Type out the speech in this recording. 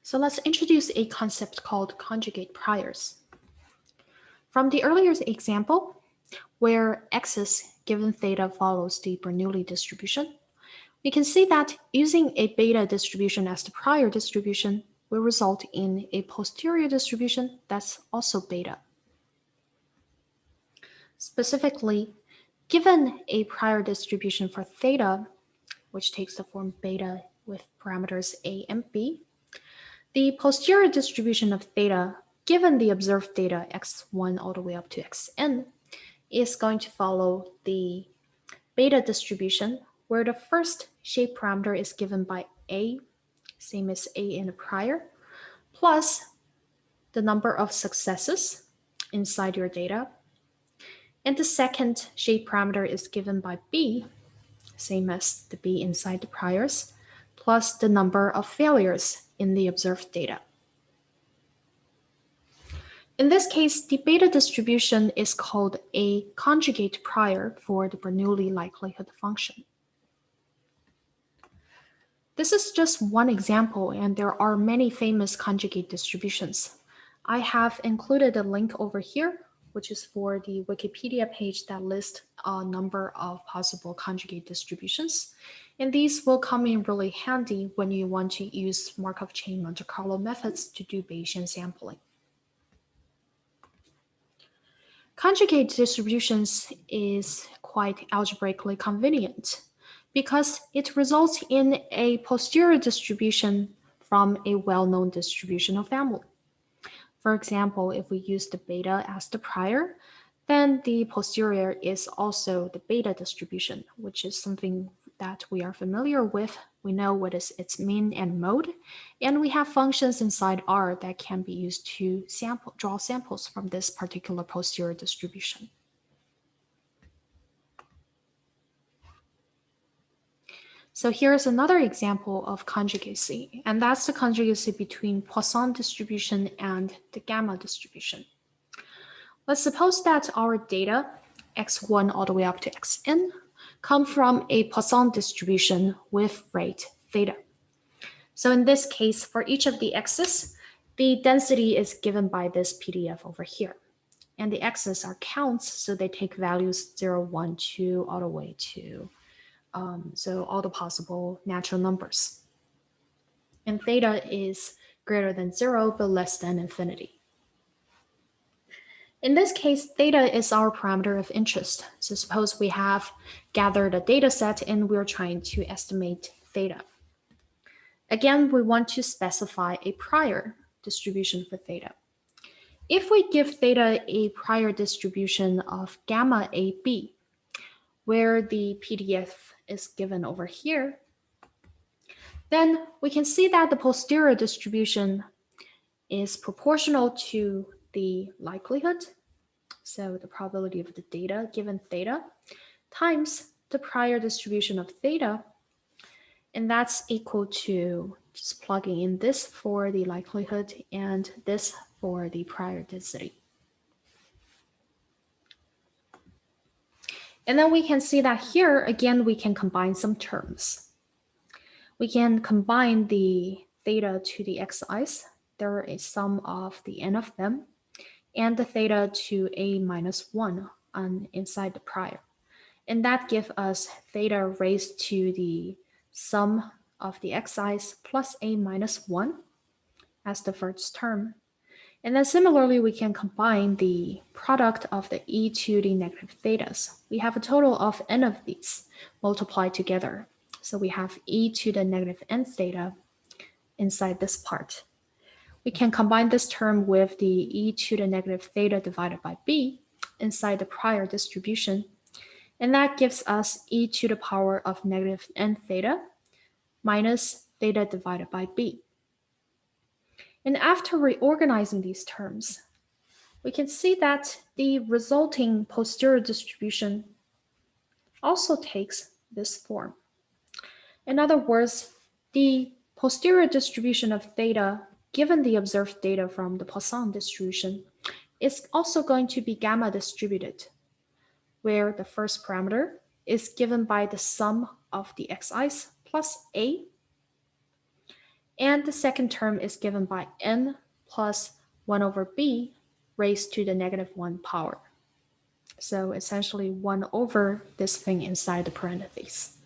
So let's introduce a concept called conjugate priors. From the earlier example, where x given theta follows the Bernoulli distribution, we can see that using a beta distribution as the prior distribution will result in a posterior distribution that's also beta. Specifically, given a prior distribution for theta, which takes the form beta with parameters a and b, the posterior distribution of theta, given the observed data x1 all the way up to xn, is going to follow the beta distribution, where the first shape parameter is given by a, same as a in the prior, plus the number of successes inside your data. And the second shape parameter is given by b, same as the b inside the priors, plus the number of failures in the observed data. In this case, the beta distribution is called a conjugate prior for the Bernoulli likelihood function. This is just one example, and there are many famous conjugate distributions. I have included a link over here, which is for the Wikipedia page that lists a number of possible conjugate distributions. And these will come in really handy when you want to use Markov chain Monte Carlo methods to do Bayesian sampling. Conjugate distributions is quite algebraically convenient because it results in a posterior distribution from a well-known distributional family. For example, if we use the beta as the prior, then the posterior is also the beta distribution, which is something that we are familiar with. We know what is its mean and mode, and we have functions inside R that can be used to draw samples from this particular posterior distribution. So here's another example of conjugacy, and that's the conjugacy between Poisson distribution and the gamma distribution. Let's suppose that our data, x1 all the way up to xn, come from a Poisson distribution with rate theta. So in this case, for each of the x's, the density is given by this PDF over here. And the x's are counts, so they take values 0, 1, 2, all the way to so all the possible natural numbers. And theta is greater than 0, but less than infinity. In this case, theta is our parameter of interest. So suppose we have gathered a data set and we're trying to estimate theta. Again, we want to specify a prior distribution for theta. If we give theta a prior distribution of gamma AB, where the PDF is given over here, then we can see that the posterior distribution is proportional to the likelihood, so the probability of the data given theta, times the prior distribution of theta, and that's equal to just plugging in this for the likelihood and this for the prior density. And then we can see that here, again, we can combine some terms. We can combine the theta to the xi's. There is sum of the n of them, and the theta to a minus 1 inside the prior. And that gives us theta raised to the sum of the xi's plus a minus 1 as the first term. And then similarly, we can combine the product of the e to the negative thetas. We have a total of n of these multiplied together. So we have e to the negative n theta inside this part. We can combine this term with the e to the negative theta divided by b inside the prior distribution. And that gives us e to the power of negative n theta minus theta divided by b. And after reorganizing these terms, we can see that the resulting posterior distribution also takes this form. In other words, the posterior distribution of theta given the observed data from the Poisson distribution is also going to be gamma distributed, where the first parameter is given by the sum of the xi's plus a, And the second term is given by n plus 1 over b raised to the -1 power. So essentially 1 over this thing inside the parentheses.